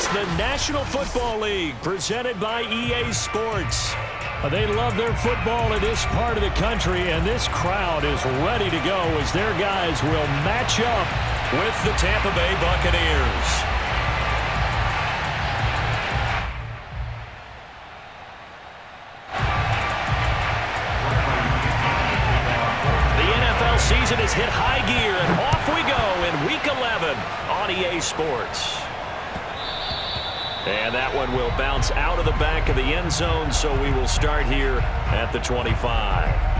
It's the National Football League presented by EA Sports. They love their football in this part of the country, and this crowd is ready to go as their guys will match up with the Tampa Bay Buccaneers. The NFL season has hit high gear, and off we go in Week 11 on EA Sports. And that one will bounce out of the back of the end zone, so we will start here at the 25.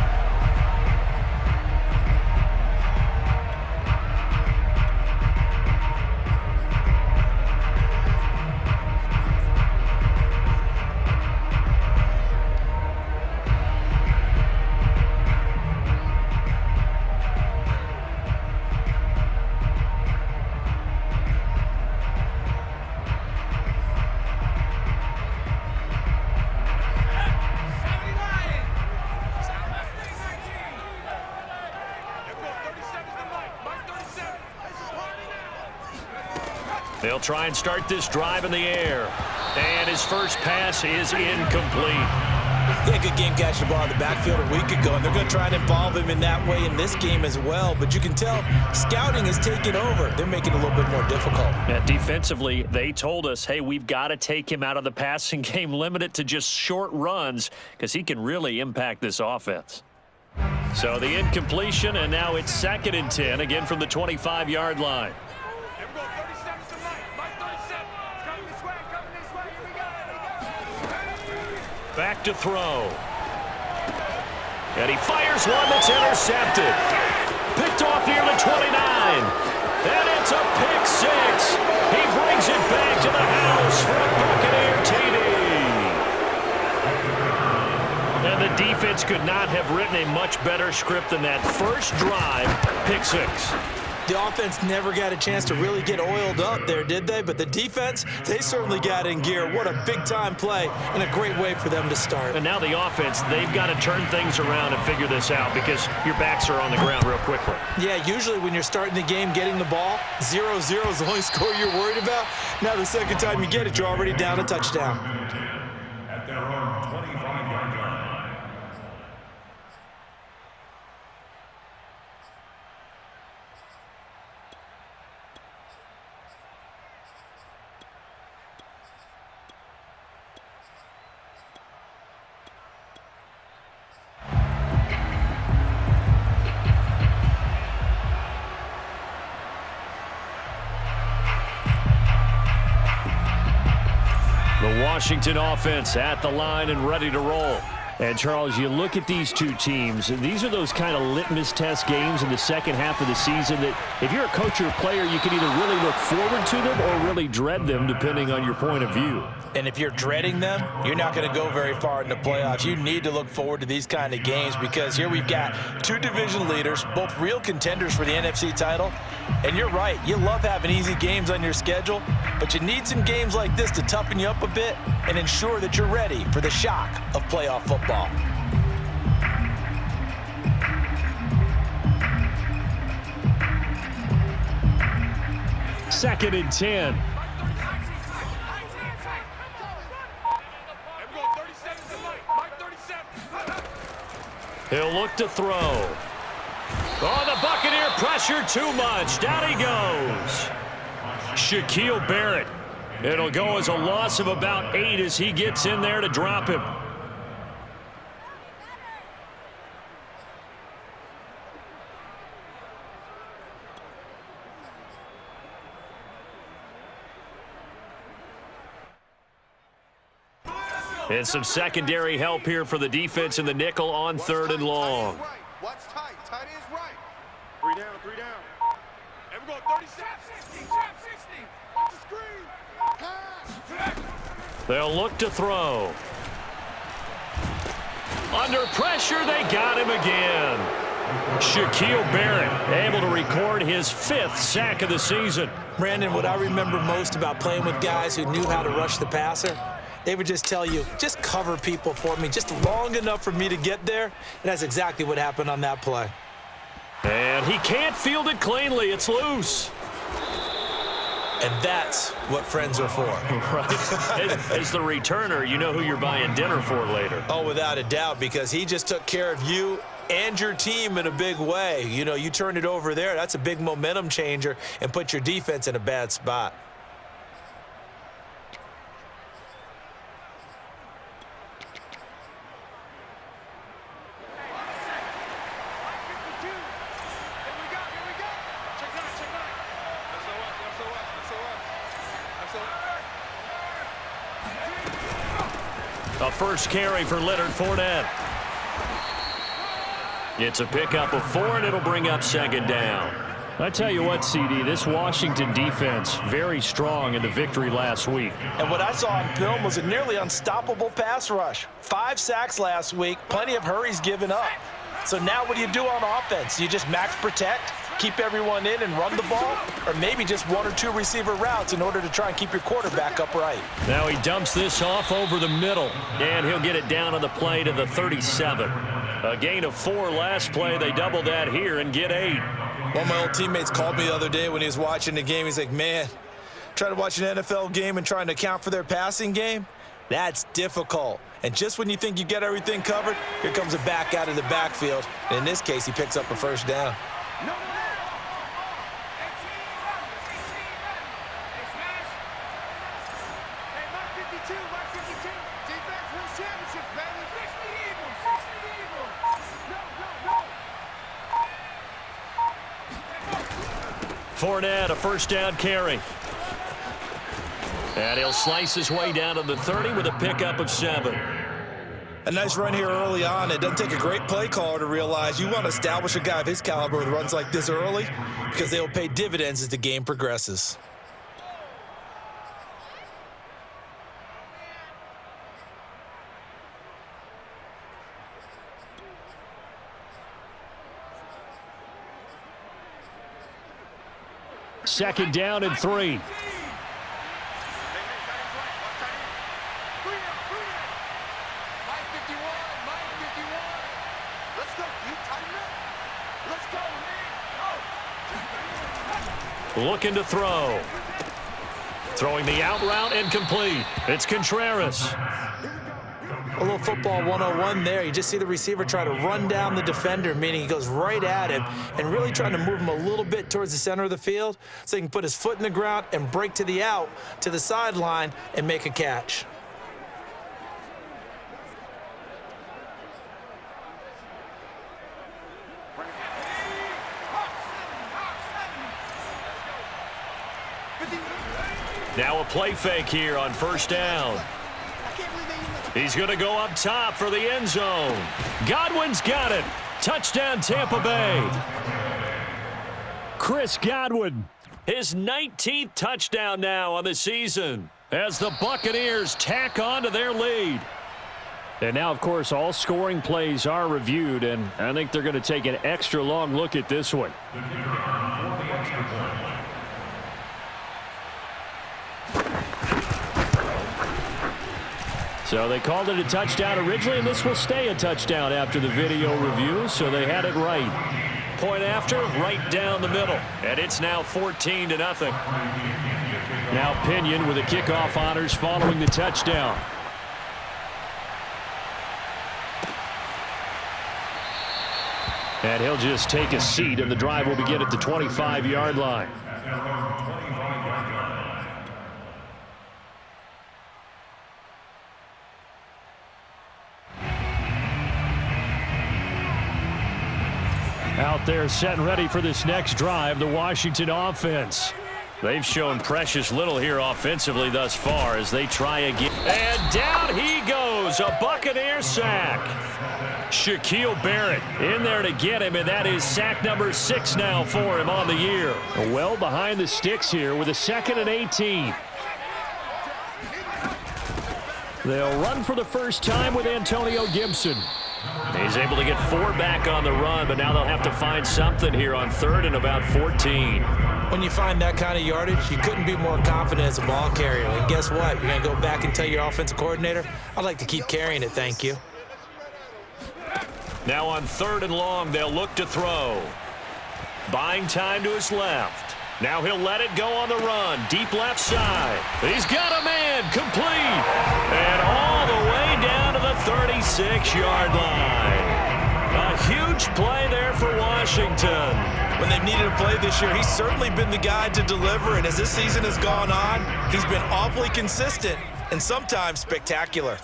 They'll try and start this drive in the air. And his first pass is incomplete. He had a good game catching the ball in the backfield a week ago, and they're going to try and involve him in that way in this game as well. But you can tell scouting is taking over. They're making it a little bit more difficult. Yeah, defensively, they told us, hey, we've got to take him out of the passing game, limit it to just short runs, because he can really impact this offense. So the incompletion, and now it's 2nd and 10, again from the 25-yard line. Back to throw. And he fires one that's intercepted. Picked off near the 29. And it's a pick six. He brings it back to the house for a Buccaneer TD. And the defense could not have written a much better script than that first drive, pick six. The offense never got a chance to really get oiled up there, did they? But the defense, they certainly got in gear. What a big-time play and a great way for them to start. And now the offense, they've got to turn things around and figure this out because your backs are on the ground real quickly. Yeah, usually when you're starting the game getting the ball, 0-0 is the only score you're worried about. Now the second time you get it, you're already down a touchdown. At their own 25-yard line. The Washington offense at the line and ready to roll. And, Charles, you look at these two teams, and these are those kind of litmus test games in the second half of the season that if you're a coach or a player, you can either really look forward to them or really dread them, depending on your point of view. And if you're dreading them, you're not going to go very far in the playoffs. You need to look forward to these kind of games because here we've got two division leaders, both real contenders for the NFC title. And you're right, you love having easy games on your schedule, but you need some games like this to toughen you up a bit and ensure that you're ready for the shock of playoff football. 2nd and 10. He'll look to throw. Oh, the Buccaneer pressure too much. Down he goes. Shaquille Barrett. It'll go as a loss of about 8 as he gets in there to drop him. And some secondary help here for the defense in the nickel on 3rd and long. Watch tight. Tight is right. 3 down, 3 down. And we're going 30 60. Watch the screen. Pass. They'll look to throw. Under pressure, they got him again. Shaquille Barrett able to record his 5th sack of the season. Brandon, what I remember most about playing with guys who knew how to rush the passer, they would just tell you, just cover people for me, just long enough for me to get there. And that's exactly what happened on that play. And he can't field it cleanly. It's loose. And that's what friends are for. Right. As the returner, you know who you're buying dinner for later. Oh, without a doubt, because he just took care of you and your team in a big way. You know, you turn it over there, that's a big momentum changer and put your defense in a bad spot. A first carry for Leonard Fournette. It's a pickup of 4, and it'll bring up second down. I tell you what, CD, this Washington defense, very strong in the victory last week. And what I saw on film was a nearly unstoppable pass rush. 5 sacks last week, plenty of hurries given up. So now what do you do on offense? You just max protect, keep everyone in and run the ball, or maybe just 1 or 2 receiver routes in order to try and keep your quarterback upright. Now he dumps this off over the middle, and he'll get it down on the play to the 37. A gain of 4 last play. They double that here and get 8. One of my old teammates called me the other day when he was watching the game. He's like, man, trying to watch an NFL game and trying to account for their passing game, that's difficult. And just when you think you get everything covered, here comes a back out of the backfield. And in this case, he picks up a first down. Fournette, a first down carry. And he'll slice his way down to the 30 with a pickup of 7. A nice run here early on. It doesn't take a great play caller to realize you want to establish a guy of his caliber with runs like this early because they will pay dividends as the game progresses. Second down and 3. Looking to throw. Throwing the out route and complete. It's Contreras. A little football 101 there. You just see the receiver try to run down the defender, meaning he goes right at him and really trying to move him a little bit towards the center of the field so he can put his foot in the ground and break to the out, to the sideline, and make a catch. Now a play fake here on first down. He's going to go up top for the end zone. Godwin's got it. Touchdown, Tampa Bay. Chris Godwin, his 19th touchdown now on the season as the Buccaneers tack on to their lead. And now, of course, all scoring plays are reviewed, and I think they're going to take an extra long look at this one. So they called it a touchdown originally, and this will stay a touchdown after the video review, so they had it right. Point after, right down the middle, and it's now 14-0. Now Pinion with the kickoff honors following the touchdown. And he'll just take a seat, and the drive will begin at the 25-yard line. Out there set and ready for this next drive, the Washington offense. They've shown precious little here offensively thus far as they try again. And down he goes, a Buccaneer sack. Shaquille Barrett in there to get him, and that is sack number 6 now for him on the year. Well behind the sticks here with a 2nd and 18. They'll run for the first time with Antonio Gibson. He's able to get 4 back on the run, but now they'll have to find something here on 3rd and about 14. When you find that kind of yardage, you couldn't be more confident as a ball carrier. And guess what? You're going to go back and tell your offensive coordinator, I'd like to keep carrying it, thank you. Now on 3rd and long, they'll look to throw. Buying time to his left. Now he'll let it go on the run. Deep left side. He's got a man. Complete. And all the way down to the 36-yard line. A huge play there for Washington. When they've needed a play this year, he's certainly been the guy to deliver. And as this season has gone on, he's been awfully consistent and sometimes spectacular.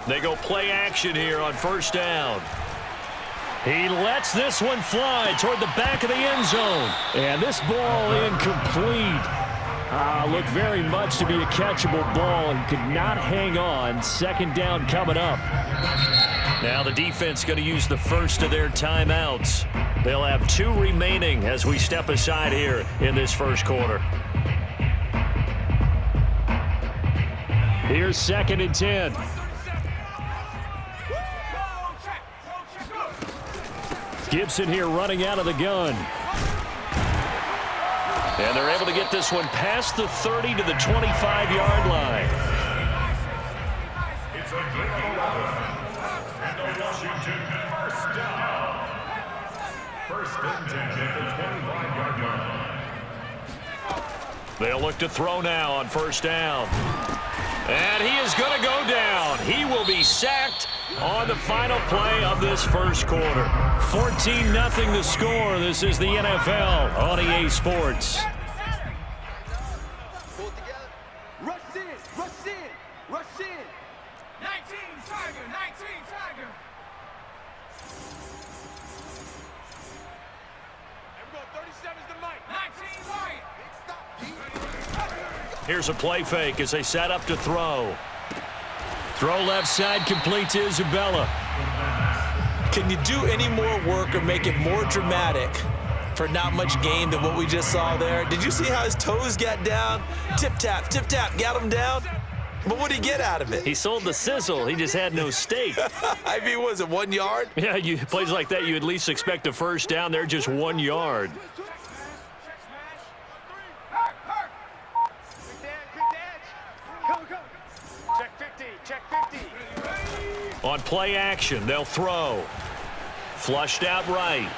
They go play action here on first down. He lets this one fly toward the back of the end zone. And this ball incomplete. Looked very much to be a catchable ball and could not hang on. Second down coming up. Now the defense going to use the first of their timeouts. They'll have 2 remaining as we step aside here in this first quarter. Here's 2nd and 10. Gibson here running out of the gun. And they're able to get this one past the 30 to the 25-yard line. It's a gain of 11. And the Washington first down. First and 10 at the 25-yard line. They'll look to throw now on first down. And he is going to go down. He will be sacked on the final play of this first quarter. 14-0 the score. This is the NFL on EA Sports. Pull it together. Rush in, rush in, rush in. 19 Tiger, 19 Tiger. And we go 37's the mic. 19 Wyatt. Big stop, Here's a play fake as they set up to throw. Throw left side, complete to Isabella. Can you do any more work or make it more dramatic for not much gain than what we just saw there? Did you see how his toes got down? Tip-tap, got him down. But what did he get out of it? He sold the sizzle. He just had no steak. I mean, was it 1 yard? Yeah, plays like that, you at least expect a first down. They're just 1 yard. On play action, they'll throw. Flushed out right.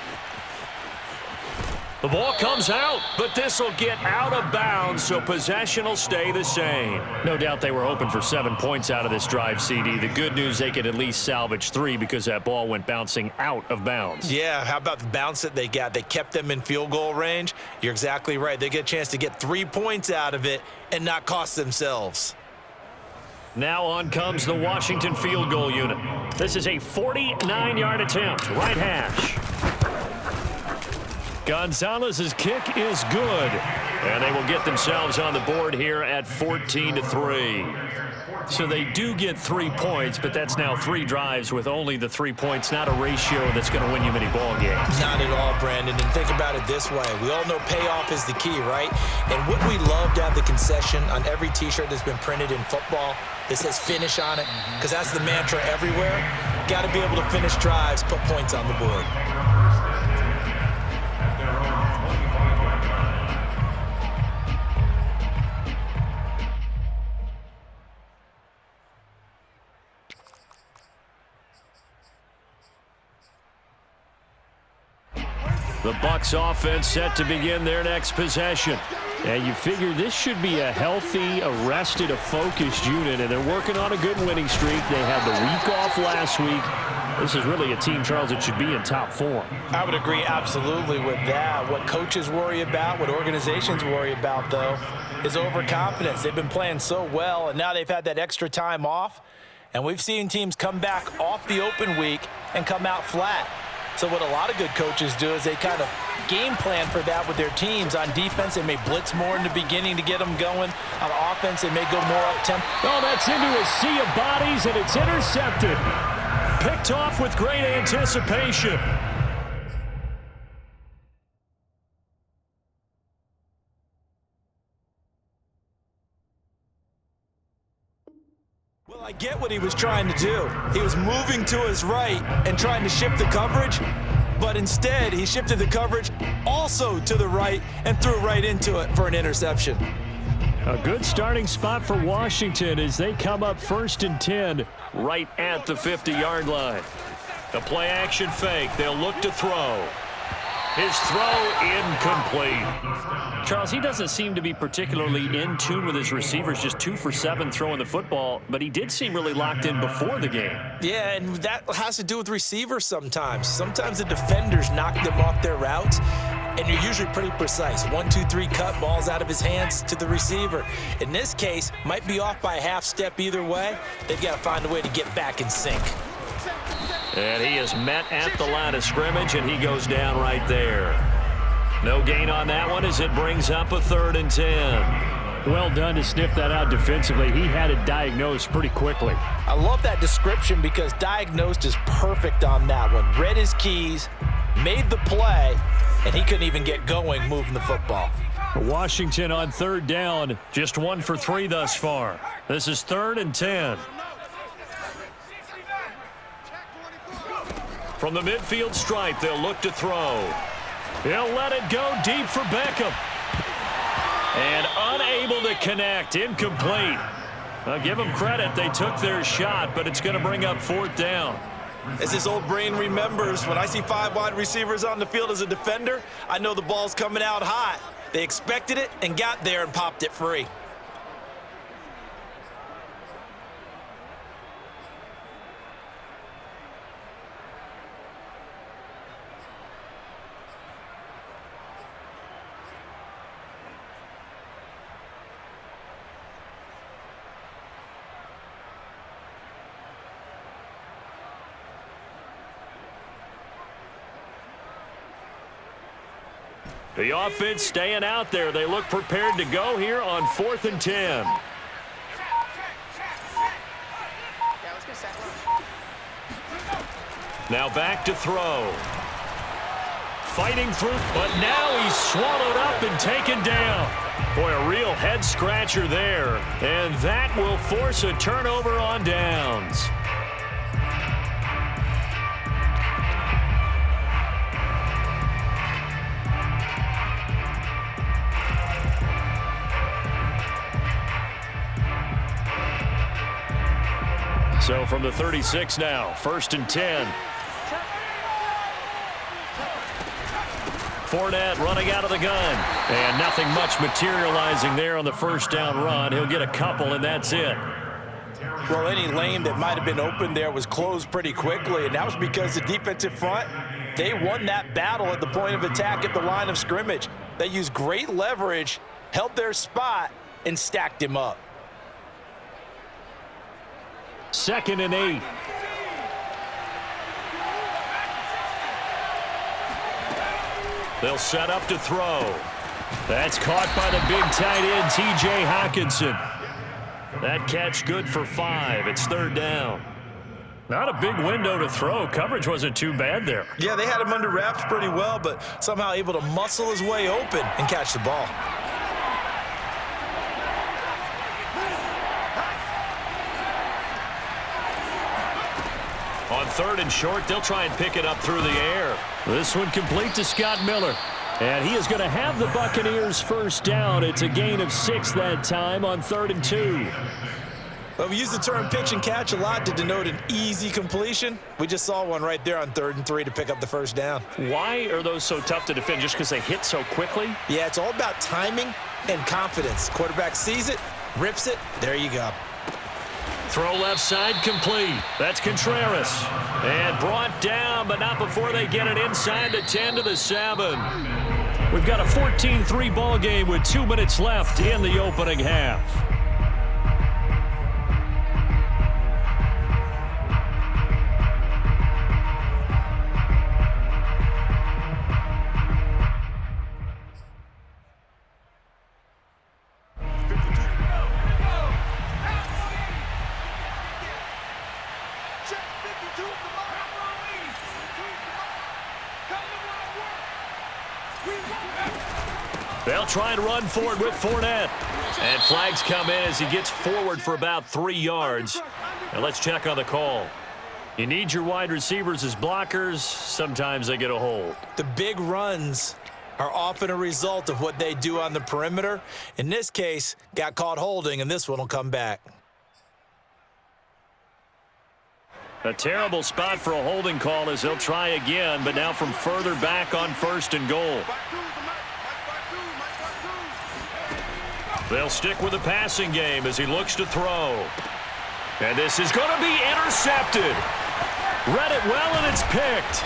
The ball comes out, but this will get out of bounds, so possession will stay the same. No doubt they were hoping for 7 points out of this drive, CD. The good news, they could at least salvage 3 because that ball went bouncing out of bounds. Yeah, how about the bounce that they got? They kept them in field goal range. You're exactly right. They get a chance to get 3 points out of it and not cost themselves. Now on comes the Washington field goal unit. This is a 49-yard attempt, right hash. Gonzalez's kick is good, and they will get themselves on the board here at 14-3. So they do get 3 points, but that's now 3 drives with only the 3 points, not a ratio that's going to win you many ball games. Not at all, Brandon. And think about it this way. We all know payoff is the key, right? And would we love to have the concession on every T-shirt that's been printed in football that says finish on it? Because that's the mantra everywhere. Got to be able to finish drives, put points on the board. The Bucs offense set to begin their next possession. And you figure this should be a healthy, a rested, a focused unit, and they're working on a good winning streak. They had the week off last week. This is really a team, Charles, that should be in top form. I would agree absolutely with that. What coaches worry about, what organizations worry about, though, is overconfidence. They've been playing so well, and now they've had that extra time off. And we've seen teams come back off the open week and come out flat. So what a lot of good coaches do is they kind of game plan for that with their teams. On defense, they may blitz more in the beginning to get them going. On offense, they may go more up-tempo. Oh, that's into a sea of bodies, and it's intercepted. Picked off with great anticipation. Well, I get what he was trying to do. He was moving to his right and trying to shift the coverage, but instead he shifted the coverage also to the right and threw right into it for an interception. A good starting spot for Washington as they come up 1st and 10 right at the 50-yard line. The play action fake. They'll look to throw. His throw incomplete. Charles, he doesn't seem to be particularly in tune with his receivers, just 2 for 7 throwing the football, but he did seem really locked in before the game. Yeah, and that has to do with receivers sometimes. Sometimes the defenders knock them off their routes, and you're usually pretty precise. 1, 2, 3 cut, balls out of his hands to the receiver. In this case, might be off by a half step either way. They've got to find a way to get back in sync. And he is met at the line of scrimmage, and he goes down right there. No gain on that one as it brings up a 3rd and 10. Well done to sniff that out defensively. He had it diagnosed pretty quickly. I love that description because diagnosed is perfect on that one. Read his keys, made the play, and he couldn't even get going moving the football. Washington on 3rd down, just 1 for 3 thus far. This is 3rd and 10. From the midfield stripe, they'll look to throw. He'll let it go deep for Beckham. And unable to connect, incomplete. I'll give them credit, they took their shot, but it's going to bring up 4th down. As his old brain remembers, when I see 5 wide receivers on the field as a defender, I know the ball's coming out hot. They expected it and got there and popped it free. The offense staying out there. They look prepared to go here on 4th and 10. Now back to throw. Fighting through, but now he's swallowed up and taken down. Boy, a real head scratcher there. And that will force a turnover on downs. So from the 36 now, 1st and 10. Fournette running out of the gun. And nothing much materializing there on the 1st down run. He'll get a couple, and that's it. Well, any lane that might have been open there was closed pretty quickly, and that was because the defensive front, they won that battle at the point of attack at the line of scrimmage. They used great leverage, held their spot, and stacked him up. 2nd and 8. They'll set up to throw. That's caught by the big tight end, T.J. Hockenson. That catch good for 5. It's 3rd down. Not a big window to throw. Coverage wasn't too bad there. Yeah, they had him under wraps pretty well, but somehow able to muscle his way open and catch the ball. On 3rd and short, they'll try and pick it up through the air. This one complete to Scott Miller. And he is going to have the Buccaneers 1st down. It's a gain of 6 that time on 3rd and 2. Well, we use the term pitch and catch a lot to denote an easy completion. We just saw one right there on 3rd and 3 to pick up the 1st down. Why are those so tough to defend? Just because they hit so quickly? Yeah, it's all about timing and confidence. Quarterback sees it, rips it, there you go. Throw left side complete. That's Contreras. And brought down, but not before they get it inside the 10 to the 7. We've got a 14-3 ball game with 2 minutes left in the opening half. They'll try and run forward with Fournette. And flags come in as he gets forward for about 3 yards. And let's check on the call. You need your wide receivers as blockers. Sometimes they get a hold. The big runs are often a result of what they do on the perimeter. In this case, got caught holding, and this one will come back. A terrible spot for a holding call as they'll try again, but now from further back on 1st and goal. They'll stick with the passing game as he looks to throw. And this is going to be intercepted. Read it well, and it's picked.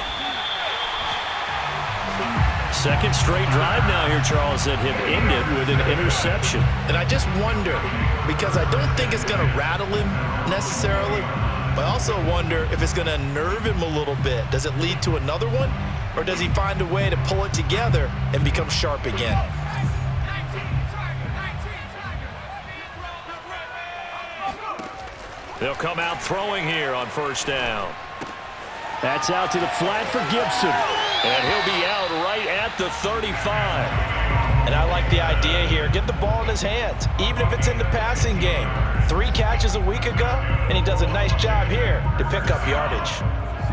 Second straight drive now here, Charles, that have ended with an interception. And I just wonder, because I don't think it's going to rattle him necessarily, but I also wonder if it's going to nerve him a little bit. Does it lead to another one, or does he find a way to pull it together and become sharp again? They'll come out throwing here on 1st down. That's out to the flat for Gibson. And he'll be out right at the 35. And I like the idea here. Get the ball in his hands, even if it's in the passing game. 3 catches a week ago, and he does a nice job here to pick up yardage.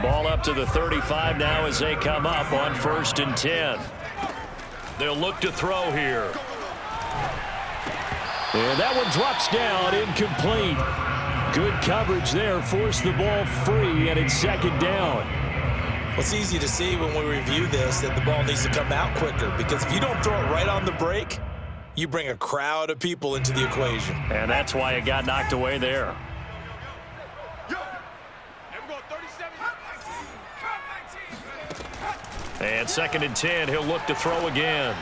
Ball up to the 35 now as they come up on 1st and 10. They'll look to throw here. And that one drops down, incomplete. Good coverage there, forced the ball free, and it's 2nd down. Well, it's easy to see when we review this that the ball needs to come out quicker, because if you don't throw it right on the break, you bring a crowd of people into the equation. And that's why it got knocked away there. And 2nd and 10, he'll look to throw again.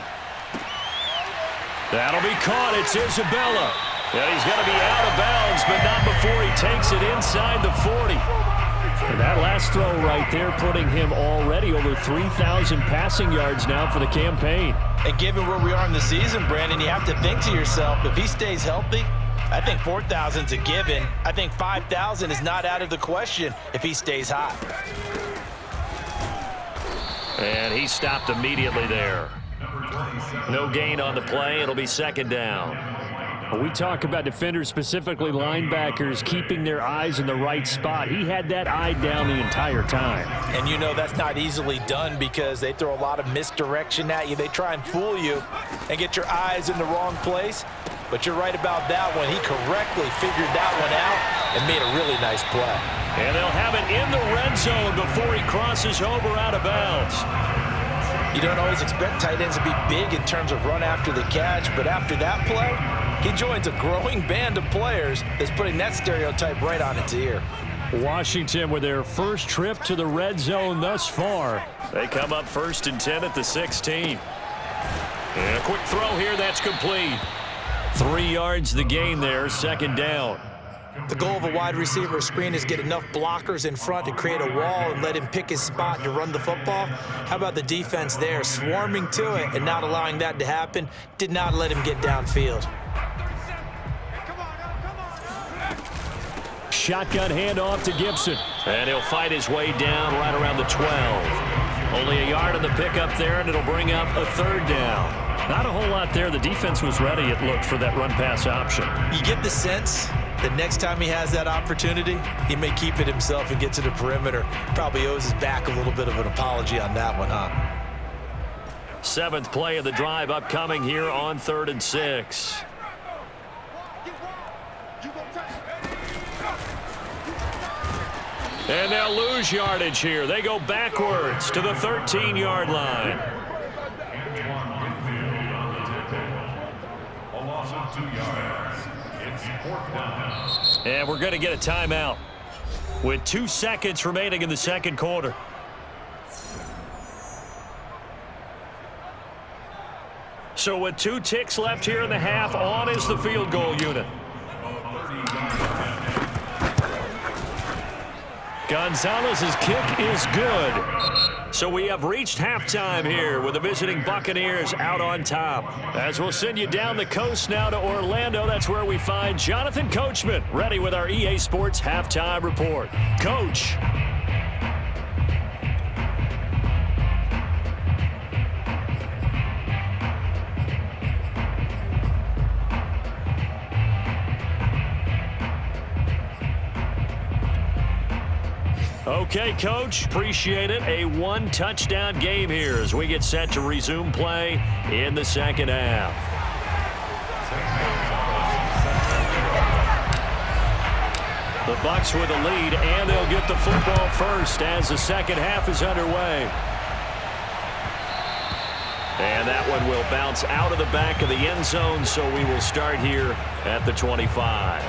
That'll be caught. It's Isabella. And he's going to be out of bounds, but not before he takes it inside the 40. And that last throw right there putting him already over 3,000 passing yards now for the campaign. And given where we are in the season, Brandon, you have to think to yourself, if he stays healthy, I think 4,000's a given. I think 5,000 is not out of the question if he stays hot. And he stopped immediately there. No gain on the play. It'll be 2nd down. We talk about defenders, specifically linebackers, keeping their eyes in the right spot. He had that eye down the entire time. And you know that's not easily done because they throw a lot of misdirection at you. They try and fool you and get your eyes in the wrong place. But you're right about that one. He correctly figured that one out and made a really nice play. And they'll have it in the red zone before he crosses over out of bounds. You don't always expect tight ends to be big in terms of run after the catch, but after that play, he joins a growing band of players that's putting that stereotype right on its ear. Washington with their first trip to the red zone thus far. They come up 1st and 10 at the 16. And a quick throw here, that's complete. 3 yards the gain there, 2nd down. The goal of a wide receiver screen is get enough blockers in front to create a wall and let him pick his spot to run the football. How about the defense there, swarming to it and not allowing that to happen? Did not let him get downfield. Shotgun handoff to Gibson. And he'll fight his way down right around the 12. Only a yard on the pickup there, and it'll bring up a 3rd down. Not a whole lot there. The defense was ready, it looked, for that run-pass option. You get the sense that next time he has that opportunity, he may keep it himself and get to the perimeter. Probably owes his back a little bit of an apology on that one, huh? 7th play of the drive upcoming here on 3rd and 6. And they'll lose yardage here. They go backwards to the 13-yard line. A loss of 2 yards. It's 4th down. And we're going to get a timeout with 2 seconds remaining in the 2nd quarter. So with 2 ticks left here in the half, on is the field goal unit. Gonzalez's kick is good. So we have reached halftime here with the visiting Buccaneers out on top. As we'll send you down the coast now to Orlando, that's where we find Jonathan Coachman ready with our EA Sports halftime report. Coach. Okay, Coach, appreciate it. A 1-touchdown game here as we get set to resume play in the 2nd half. The Bucs with a lead, and they'll get the football first as the second half is underway. And that one will bounce out of the back of the end zone, so we will start here at the 25.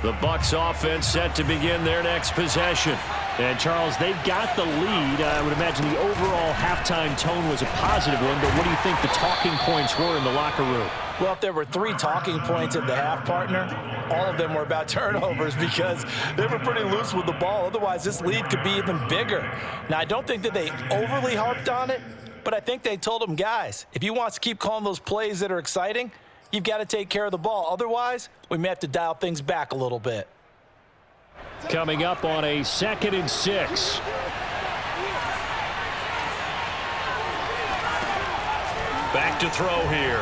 The Bucs offense set to begin their next possession. And, Charles, they've got the lead. I would imagine the overall halftime tone was a positive one, but what do you think the talking points were in the locker room? Well, if there were 3 talking points at the half, partner, all of them were about turnovers because they were pretty loose with the ball. Otherwise, this lead could be even bigger. Now, I don't think that they overly harped on it, but I think they told them, guys, if you want to keep calling those plays that are exciting, you've got to take care of the ball. Otherwise, we may have to dial things back a little bit. Coming up on a 2nd and 6. Back to throw here.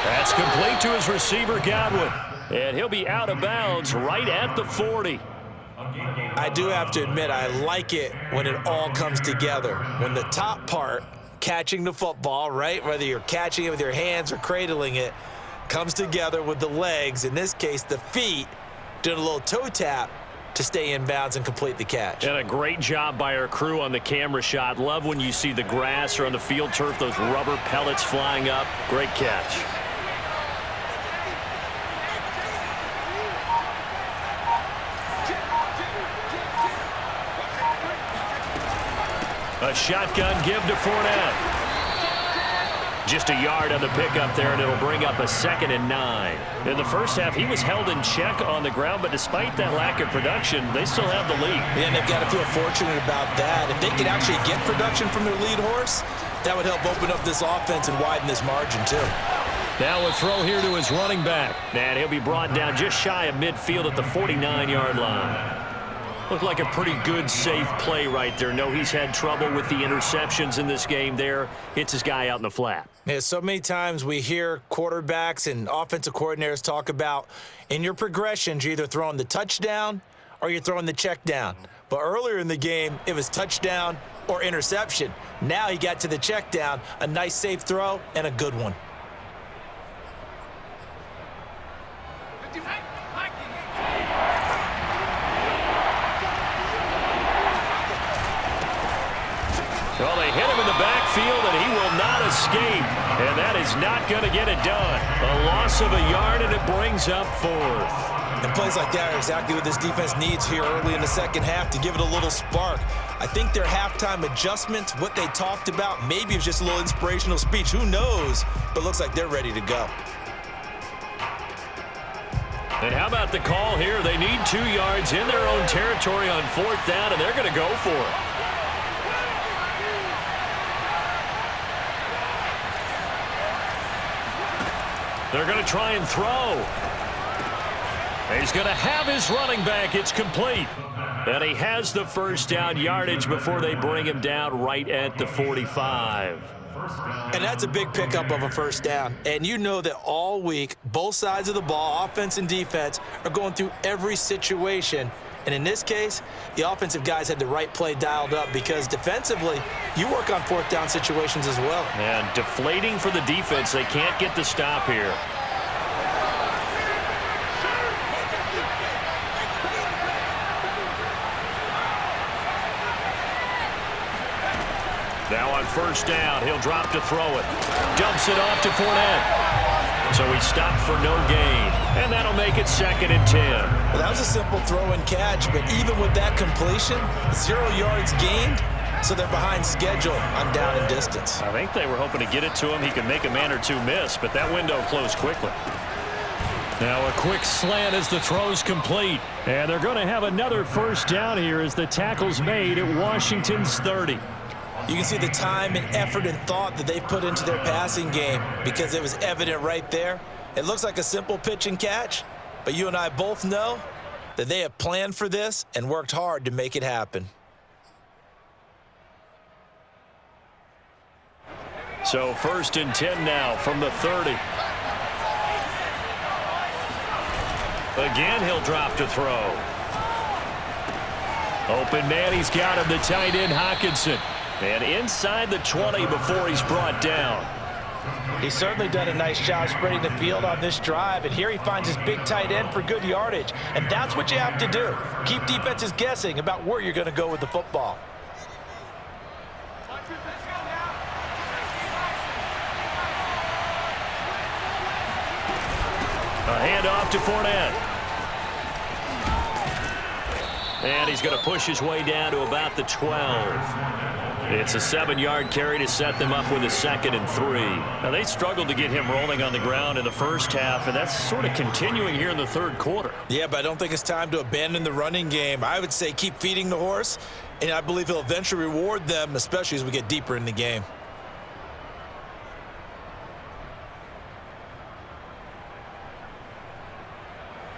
That's complete to his receiver, Godwin. And he'll be out of bounds right at the 40. I do have to admit, I like it when it all comes together. When the top part, catching the football, right, whether you're catching it with your hands or cradling it, comes together with the legs, in this case the feet, doing a little toe tap to stay in bounds and complete the catch. And a great job by our crew on the camera shot. Love when you see the grass or on the field turf, those rubber pellets flying up. Great catch. A shotgun give to Fournette. Just a yard on the pickup there, and it'll bring up a 2nd and 9. In the first half, he was held in check on the ground, but despite that lack of production, they still have the lead. Yeah, and they've got to feel fortunate about that. If they could actually get production from their lead horse, that would help open up this offense and widen this margin, too. Now a throw here to his running back. And he'll be brought down just shy of midfield at the 49-yard line. Looked like a pretty good, safe play right there. No, he's had trouble with the interceptions in this game there. Hits his guy out in the flat. Yeah, so many times we hear quarterbacks and offensive coordinators talk about in your progressions, you're either throwing the touchdown or you're throwing the check down. But earlier in the game, it was touchdown or interception. Now he got to the check down, a nice safe throw, and a good one. Well, they hit him in the backfield, and he will not escape. And that is not going to get it done. A loss of a yard, and it brings up 4th. And plays like that are exactly what this defense needs here early in the second half to give it a little spark. I think their halftime adjustments, what they talked about, maybe it was just a little inspirational speech. Who knows? But looks like they're ready to go. And how about the call here? They need 2 yards in their own territory on 4th down, and they're going to go for it. They're going to try and throw. He's going to have his running back. It's complete. And he has the first down yardage before they bring him down right at the 45. And that's a big pickup of a first down. And you know that all week, both sides of the ball, offense and defense, are going through every situation. And in this case, the offensive guys had the right play dialed up because defensively, you work on 4th down situations as well. And deflating for the defense. They can't get the stop here. Now on first down, he'll drop to throw it. Dumps it off to Fournette. So he stopped for no gain. And that'll make it 2nd and 10. Well, that was a simple throw and catch, but even with that completion, 0 yards gained, so they're behind schedule on down and distance. I think they were hoping to get it to him. He could make a man or 2 miss, but that window closed quickly. Now a quick slant as the throw's complete. And they're going to have another first down here as the tackle's made at Washington's 30. You can see the time and effort and thought that they put into their passing game because it was evident right there. It looks like a simple pitch and catch, but you and I both know that they have planned for this and worked hard to make it happen. So 1st and 10 now from the 30. Again, he'll drop to throw. Open man, he's got him, the tight end, Hockenson. And inside the 20 before he's brought down. He's certainly done a nice job spreading the field on this drive, and here he finds his big tight end for good yardage. And that's what you have to do. Keep defenses guessing about where you're going to go with the football. A handoff to Fournette. And he's going to push his way down to about the 12. It's a 7-yard carry to set them up with a 2nd and 3. Now, they struggled to get him rolling on the ground in the first half, and that's sort of continuing here in the third quarter. Yeah, but I don't think it's time to abandon the running game. I would say keep feeding the horse, and I believe he'll eventually reward them, especially as we get deeper in the game.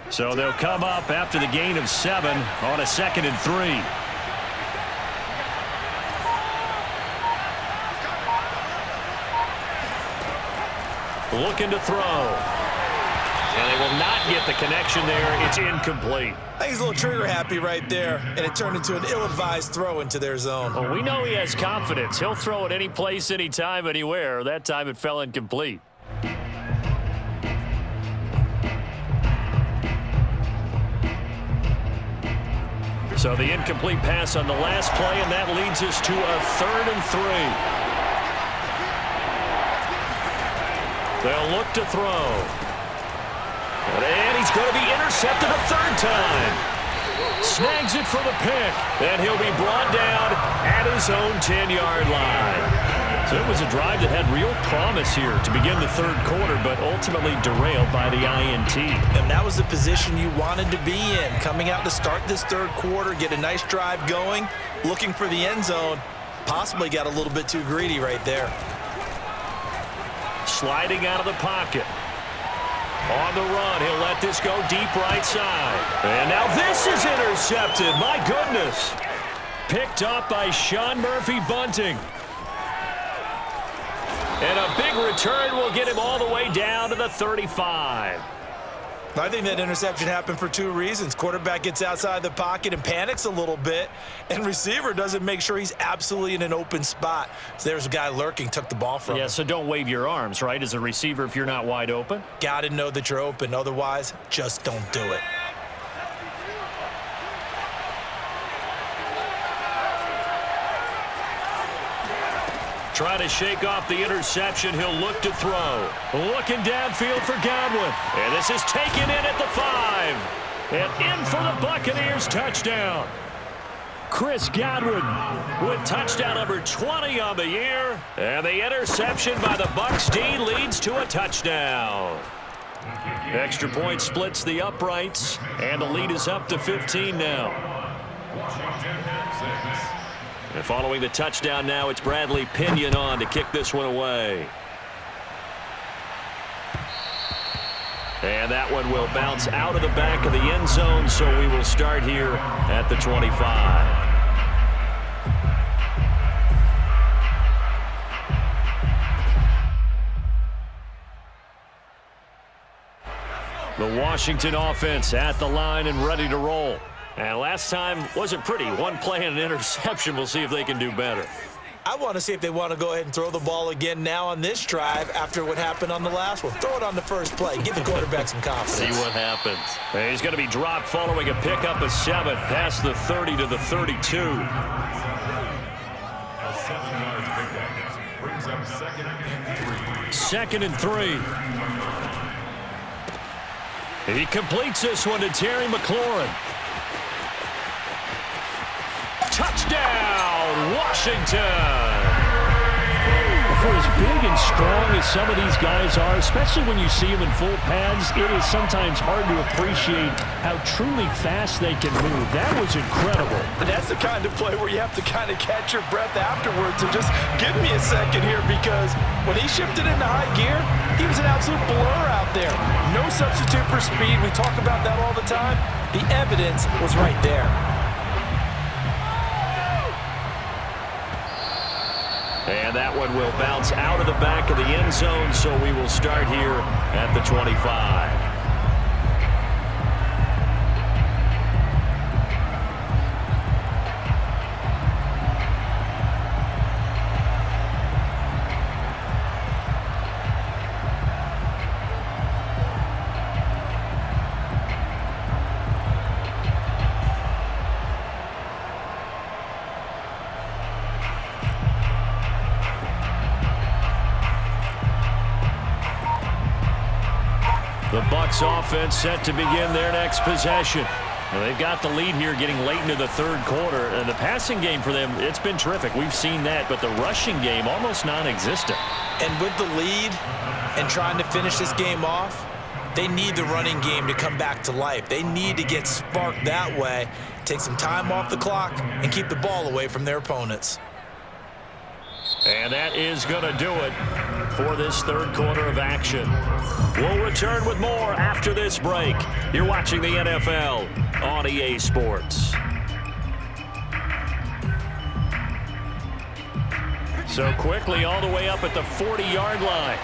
So they'll come up after the gain of 7 on a 2nd and 3. Looking to throw. And they will not get the connection there. It's incomplete. I think he's a little trigger happy right there, and it turned into an ill-advised throw into their zone. Well, we know he has confidence. He'll throw it any place, anytime, anywhere. That time it fell incomplete. So the incomplete pass on the last play, and that leads us to a 3rd and 3. They'll look to throw. And he's going to be intercepted a 3rd time. Snags it for the pick. And he'll be brought down at his own 10-yard line. So it was a drive that had real promise here to begin the third quarter, but ultimately derailed by the INT. And that was the position you wanted to be in. Coming out to start this third quarter, get a nice drive going, looking for the end zone. Possibly got a little bit too greedy right there. Sliding out of the pocket. On the run, he'll let this go deep right side. And now this is intercepted. My goodness. Picked up by Sean Murphy-Bunting. And a big return will get him all the way down to the 35. I think that interception happened for 2 reasons. Quarterback gets outside the pocket and panics a little bit, and receiver doesn't make sure he's absolutely in an open spot. So there's a guy lurking, took the ball from him. Yeah, so don't wave your arms, right, as a receiver if you're not wide open? Got to know that you're open. Otherwise, just don't do it. Try to shake off the interception. He'll look to throw. Looking downfield for Godwin. And this is taken in at the 5. And in for the Buccaneers touchdown. Chris Godwin with touchdown number 20 on the year. And the interception by the Bucs D leads to a touchdown. Extra point splits the uprights. And the lead is up to 15 now. And following the touchdown now, it's Bradley Pinion on to kick this one away. And that one will bounce out of the back of the end zone, so we will start here at the 25. The Washington offense at the line and ready to roll. And last time wasn't pretty. One play and an interception. We'll see if they can do better. I want to see if they want to go ahead and throw the ball again now on this drive after what happened on the last one. Throw it on the first play. Give the quarterback some confidence. See what happens. And he's going to be dropped following a pickup of 7 past the 30 to the 32. A 7-yard pickup brings up 2nd and 3. 2nd and 3. He completes this one to Terry McLaurin. Touchdown, Washington! For as big and strong as some of these guys are, especially when you see them in full pads, it is sometimes hard to appreciate how truly fast they can move. That was incredible. And that's the kind of play where you have to kind of catch your breath afterwards and just give me a second here, because when he shifted into high gear, he was an absolute blur out there. No substitute for speed. We talk about that all the time. The evidence was right there. And that one will bounce out of the back of the end zone, so we will start here at the 25. The Bucs offense set to begin their next possession. Well, they've got the lead here getting late into the third quarter. And the passing game for them, it's been terrific. We've seen that. But the rushing game, almost non-existent. And with the lead and trying to finish this game off, they need the running game to come back to life. They need to get sparked that way, take some time off the clock, and keep the ball away from their opponents. And that is going to do it for this third quarter of action. We'll return with more after this break. You're watching the NFL on EA Sports. So quickly all the way up at the 40-yard line.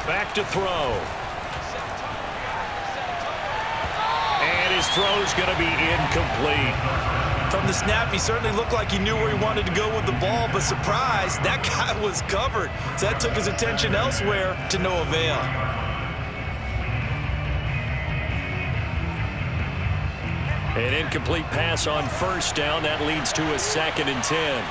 Back to throw. And his throw's going to be incomplete. From the snap, he certainly looked like he knew where he wanted to go with the ball, but surprise, that guy was covered. So that took his attention elsewhere to no avail. An incomplete pass on first down. That leads to a 2nd and 10.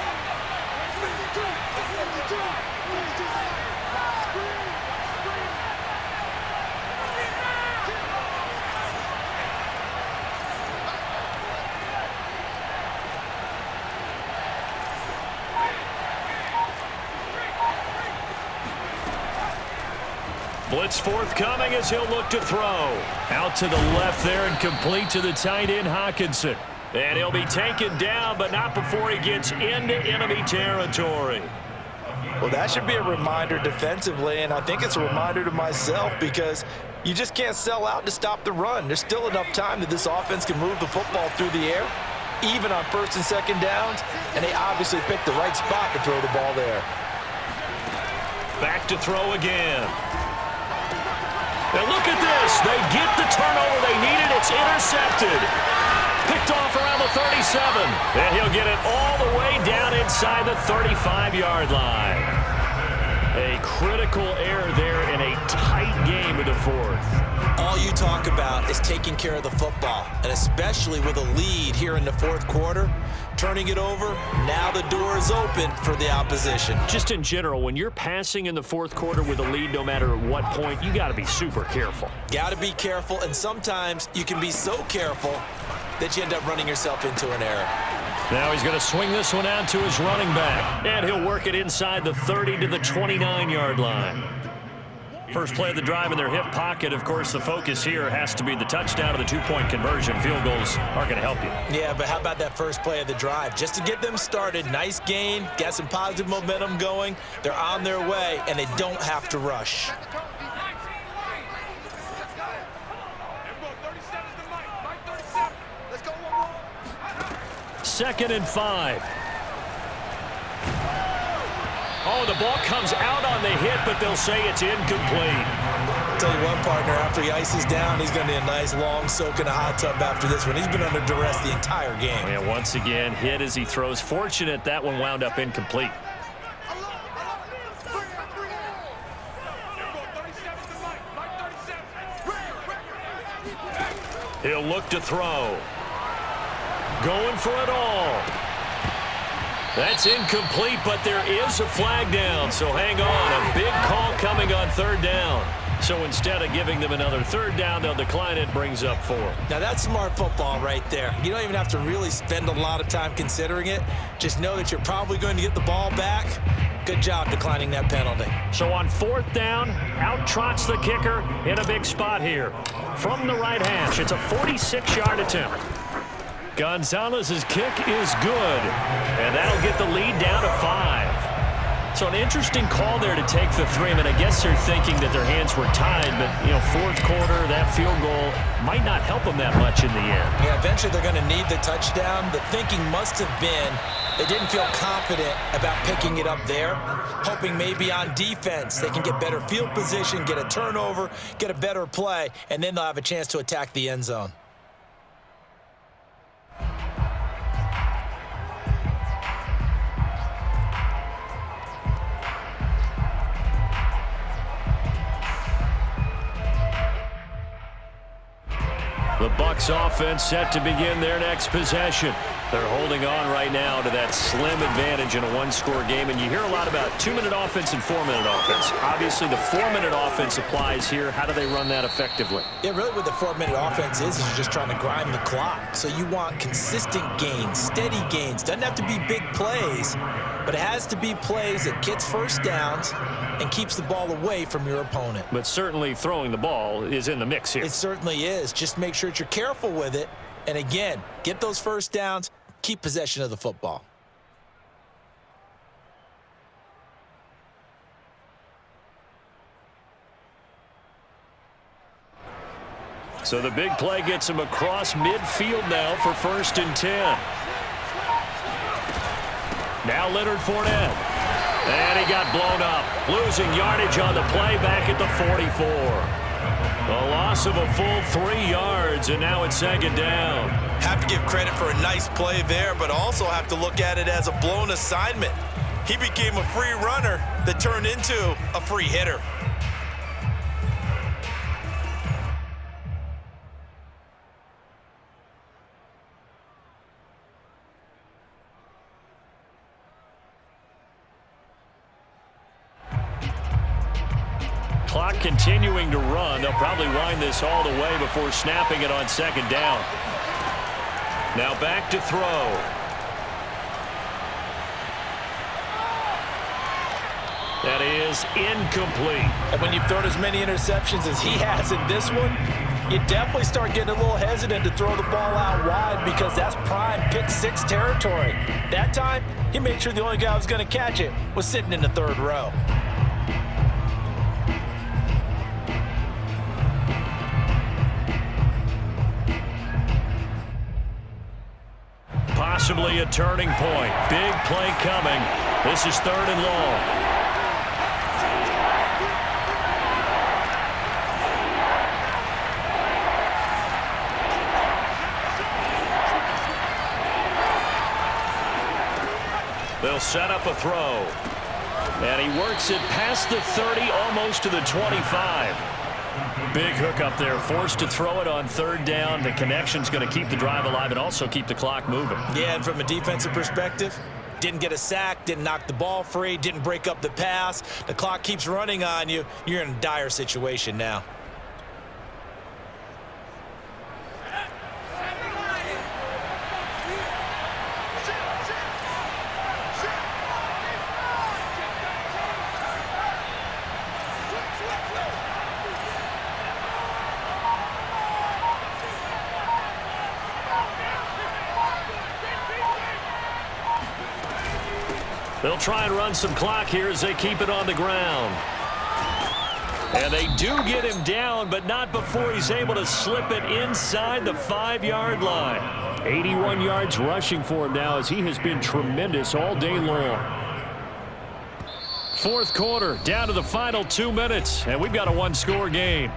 Blitz forthcoming as he'll look to throw. Out to the left there and complete to the tight end, Hockenson. And he'll be taken down, but not before he gets into enemy territory. Well, that should be a reminder defensively, and I think it's a reminder to myself because you just can't sell out to stop the run. There's still enough time that this offense can move the football through the air, even on 1st and 2nd downs, and they obviously picked the right spot to throw the ball there. Back to throw again. And look at this. They get the turnover they needed. It's intercepted. Picked off around the 37. And he'll get it all the way down inside the 35-yard line. A critical error there in a tight game in the fourth. All you talk about is taking care of the football, and especially with a lead here in the fourth quarter, turning it over, now the door is open for the opposition. Just in general, when you're passing in the fourth quarter with a lead, no matter at what point, you got to be super careful. Got to be careful, and sometimes you can be so careful that you end up running yourself into an error. Now he's going to swing this one out to his running back, and he'll work it inside the 30 to the 29-yard line. First play of the drive in their hip pocket. Of course, the focus here has to be the touchdown or the two-point conversion. Field goals aren't going to help you. Yeah, but how about that first play of the drive? Just to get them started, nice gain, got some positive momentum going. They're on their way, and they don't have to rush. 2nd and 5. Oh, the ball comes out on the hit, but they'll say it's incomplete. Tell you what, partner, after he ices down, he's going to need a nice long soak in a hot tub after this one. He's been under duress the entire game. Yeah, once again, hit as he throws. Fortunate that one wound up incomplete. He'll look to throw. Going for it all. That's incomplete, but there is a flag down, so hang on. A big call coming on 3rd down. So instead of giving them another 3rd down, they'll decline it, brings up 4. Now that's smart football right there. You don't even have to really spend a lot of time considering it. Just know that you're probably going to get the ball back. Good job declining that penalty. So on 4th down, out trots the kicker in a big spot here. From the right hash, it's a 46-yard attempt. Gonzalez's kick is good, and that'll get the lead down to 5. So an interesting call there to take the 3. I mean, I guess they're thinking that their hands were tied, but, you know, fourth quarter, that field goal might not help them that much in the end. Yeah, eventually they're going to need the touchdown. The thinking must have been they didn't feel confident about picking it up there, hoping maybe on defense they can get better field position, get a turnover, get a better play, and then they'll have a chance to attack the end zone. The The Bucs offense set to begin their next possession. They're holding on right now to that slim advantage in a one-score game, and you hear a lot about 2-minute offense and 4-minute offense. Obviously, the 4-minute offense applies here. How do they run that effectively? Yeah, really what the 4-minute offense is you're just trying to grind the clock. So you want consistent gains, steady gains. Doesn't have to be big plays, but it has to be plays that gets first downs and keeps the ball away from your opponent. But certainly throwing the ball is in the mix here. It certainly is. Just make sure that you're careful with it. And again, get those first downs, keep possession of the football. So the big play gets him across midfield now for 1st and 10. Now Leonard Fournette. And he got blown up. Losing yardage on the play back at the 44. A loss of a full 3 yards, and now it's 2nd down. Have to give credit for a nice play there, but also have to look at it as a blown assignment. He became a free runner that turned into a free hitter. Clock continuing to run. They'll probably wind this all the way before snapping it on 2nd down. Now back to throw. That is incomplete. And when you've thrown as many interceptions as he has in this one, you definitely start getting a little hesitant to throw the ball out wide because that's prime pick 6 territory. That time, he made sure the only guy who was going to catch it was sitting in the 3rd row. Possibly a turning point. Big play coming. This is 3rd and long. They'll set up a throw. And he works it past the 30, almost to the 25. Big hook up there, forced to throw it on 3rd down. The connection's going to keep the drive alive and also keep the clock moving. Yeah, and from a defensive perspective, didn't get a sack, didn't knock the ball free, didn't break up the pass. The clock keeps running on you. You're in a dire situation now. They'll try and run some clock here as they keep it on the ground. And they do get him down, but not before he's able to slip it inside the 5-yard line. 81 yards rushing for him now as he has been tremendous all day long. 4th quarter, down to the final 2 minutes, and we've got a one-score game.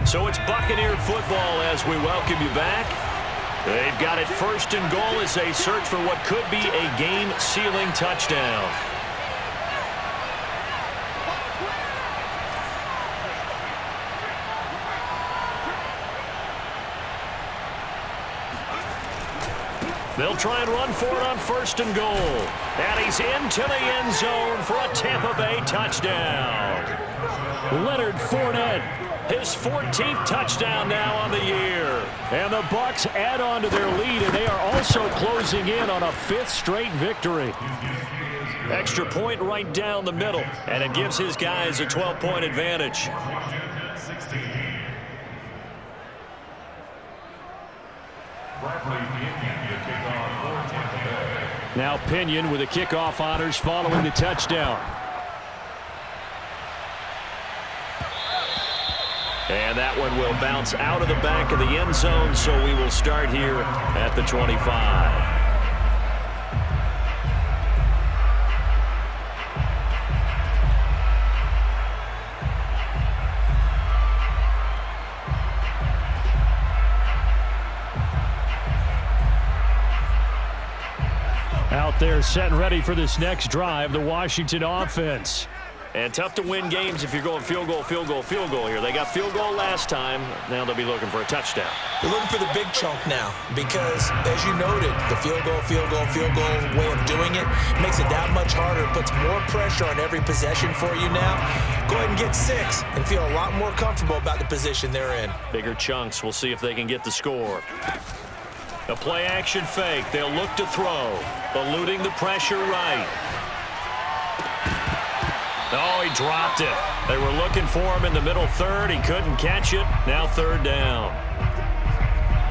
So it's Buccaneer football as we welcome you back. They've got it 1st and goal as they search for what could be a game-sealing touchdown. They'll try and run for it on 1st and goal. And he's into the end zone for a Tampa Bay touchdown. Leonard Fournette, his 14th touchdown now on the year. And the Bucs add on to their lead, and they are also closing in on a 5th straight victory. Extra point right down the middle, and it gives his guys a 12-point advantage. Now Pinion with the kickoff honors following the touchdown. And that one will bounce out of the back of the end zone, so we will start here at the 25. They're set and ready for this next drive, the Washington offense. And tough to win games if you're going field goal, field goal, field goal here. They got field goal last time. Now they'll be looking for a touchdown. They're looking for the big chunk now because, as you noted, the field goal way of doing it makes it that much harder. It puts more pressure on every possession for you now. Go ahead and get 6 and feel a lot more comfortable about the position they're in. Bigger chunks. We'll see if they can get the score. A play action fake. They'll look to throw. Eluding the pressure right. Oh, he dropped it. They were looking for him in the middle third. He couldn't catch it. Now third down.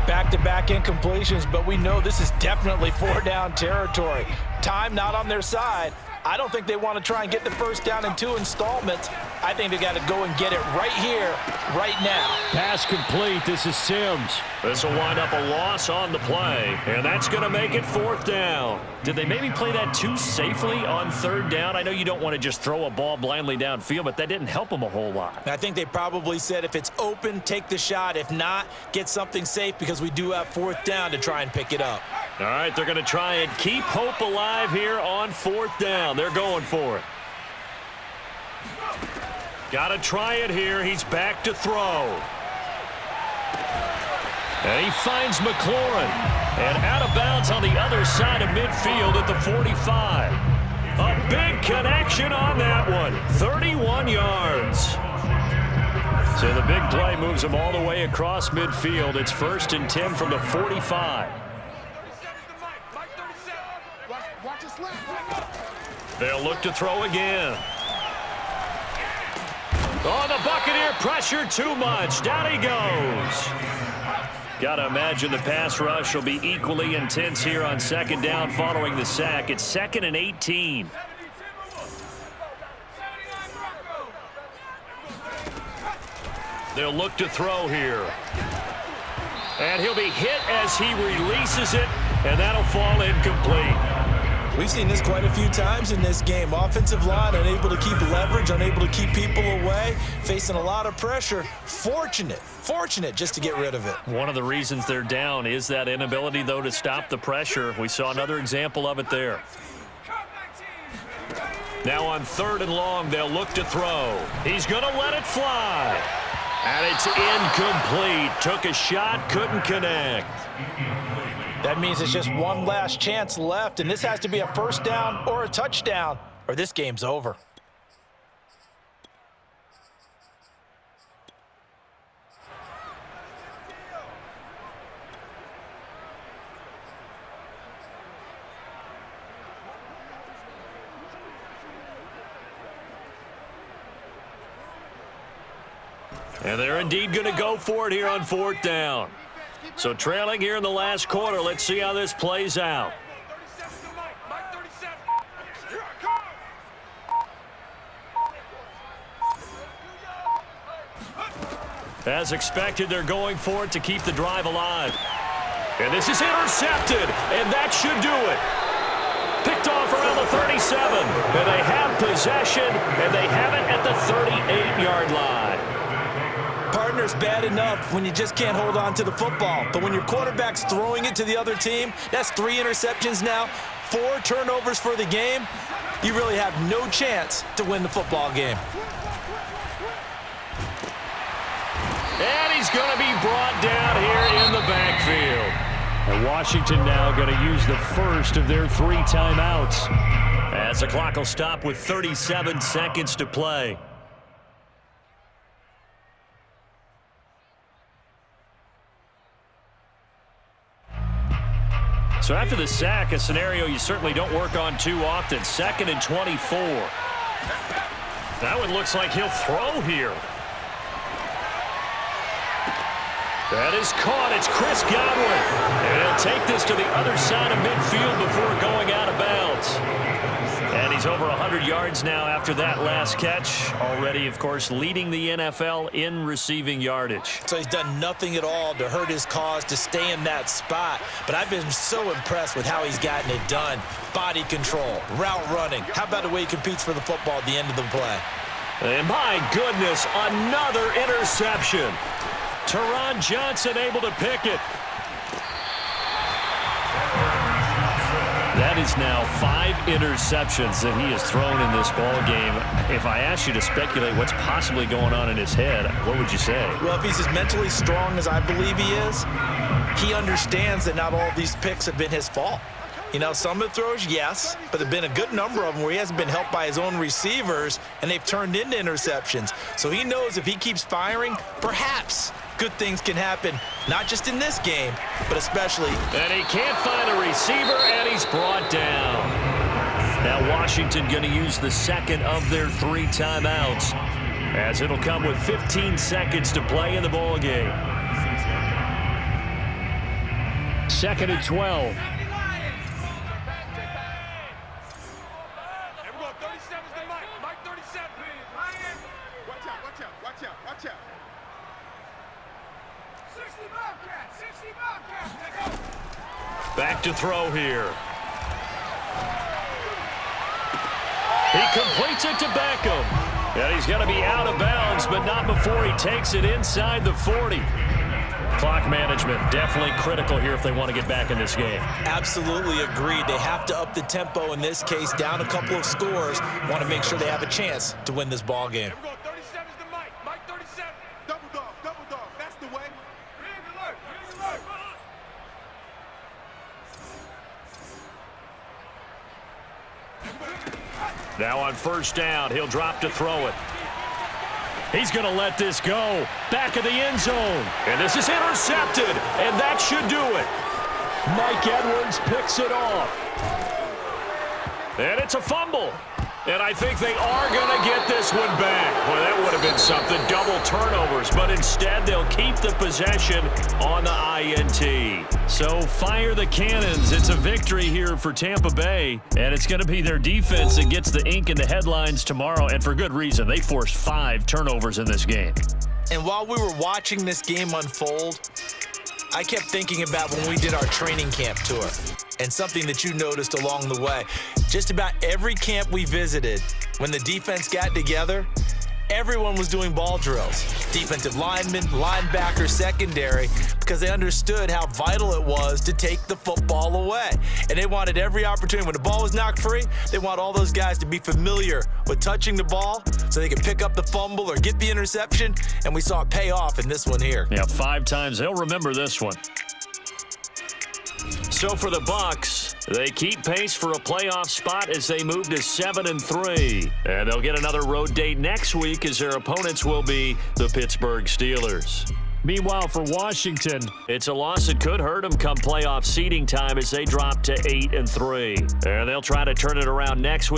Back-to-back incompletions, but we know this is definitely 4-down territory. Time not on their side. I don't think they want to try and get the first down in 2 installments. I think they got to go and get it right here, right now. Pass complete. This is Sims. This will wind up a loss on the play, and that's going to make it 4th down. Did they maybe play that too safely on 3rd down? I know you don't want to just throw a ball blindly downfield, but that didn't help them a whole lot. I think they probably said if it's open, take the shot. If not, get something safe because we do have 4th down to try and pick it up. All right, they're going to try and keep hope alive here on 4th down. They're going for it. Got to try it here. He's back to throw. And he finds McLaurin. And out of bounds on the other side of midfield at the 45. A big connection on that one. 31 yards. So the big play moves him all the way across midfield. It's 1st and 10 from the 45. They'll look to throw again. Oh, the Buccaneer pressure too much. Down he goes. Got to imagine the pass rush will be equally intense here on 2nd down following the sack. It's 2nd and 18. They'll look to throw here. And he'll be hit as he releases it, and that'll fall incomplete. We've seen this quite a few times in this game. Offensive line unable to keep leverage, unable to keep people away, facing a lot of pressure. Fortunate just to get rid of it. One of the reasons they're down is that inability, though, to stop the pressure. We saw another example of it there. Now on 3rd and long, they'll look to throw. He's going to let it fly. And it's incomplete. Took a shot, couldn't connect. That means it's just one last chance left, and this has to be a 1st down or a touchdown, or this game's over. And they're indeed going to go for it here on 4th down. So trailing here in the last quarter. Let's see how this plays out. As expected, they're going for it to keep the drive alive. And this is intercepted, and that should do it. Picked off around the 37, and they have possession, and they have it at the 38-yard line. Partner's bad enough when you just can't hold on to the football. But when your quarterback's throwing it to the other team, that's 3 interceptions now, 4 turnovers for the game. You really have no chance to win the football game. And he's going to be brought down here in the backfield. And Washington now going to use the first of their 3 timeouts. As the clock will stop with 37 seconds to play. So after the sack, a scenario you certainly don't work on too often. 2nd and 24. That one looks like he'll throw here. That is caught. It's Chris Godwin. And he'll take this to the other side of midfield before going out of bounds. And he's over 100 yards now after that last catch. Already, of course, leading the NFL in receiving yardage. So he's done nothing at all to hurt his cause to stay in that spot. But I've been so impressed with how he's gotten it done. Body control, route running. How about the way he competes for the football at the end of the play? And my goodness, another interception. Teron Johnson able to pick it. That It is now 5 interceptions that he has thrown in this ball game. If I asked you to speculate what's possibly going on in his head, what would you say? Well, if he's as mentally strong as I believe he is, he understands that not all these picks have been his fault. You know, some of the throws, yes, but there have been a good number of them where he hasn't been helped by his own receivers, and they've turned into interceptions. So he knows if he keeps firing, perhaps good things can happen, not just in this game, but especially. And he can't find a receiver, and he's brought down. Now Washington going to use the second of their 3 timeouts, as it'll come with 15 seconds to play in the ball game. 2nd and 12. Watch out. 60 Bobcats, 60 Bobcats. Back to throw here. He completes it to Beckham. And he's going to be out of bounds, but not before he takes it inside the 40. Clock management definitely critical here if they want to get back in this game. Absolutely agreed. They have to up the tempo in this case, down a couple of scores. Want to make sure they have a chance to win this ball game. Now on 1st down, he'll drop to throw it. He's going to let this go. Back of the end zone. And this is intercepted. And that should do it. Mike Edwards picks it off. And it's a fumble. And I think they are going to get this one back. Well, that would have been something. Double turnovers. But instead, they'll keep the possession on the INT. So fire the cannons. It's a victory here for Tampa Bay. And it's going to be their defense that gets the ink in the headlines tomorrow. And for good reason. They forced 5 turnovers in this game. And while we were watching this game unfold, I kept thinking about when we did our training camp tour. And something that you noticed along the way. Just about every camp we visited, when the defense got together, everyone was doing ball drills. Defensive linemen, linebackers, secondary, because they understood how vital it was to take the football away. And they wanted every opportunity. When the ball was knocked free, they want all those guys to be familiar with touching the ball so they could pick up the fumble or get the interception. And we saw it pay off in this one here. Yeah, 5 times. They'll remember this one. So for the Bucs, they keep pace for a playoff spot as they move to 7-3. And they'll get another road date next week as their opponents will be the Pittsburgh Steelers. Meanwhile, for Washington, it's a loss that could hurt them come playoff seeding time as they drop to 8-3. And they'll try to turn it around next week.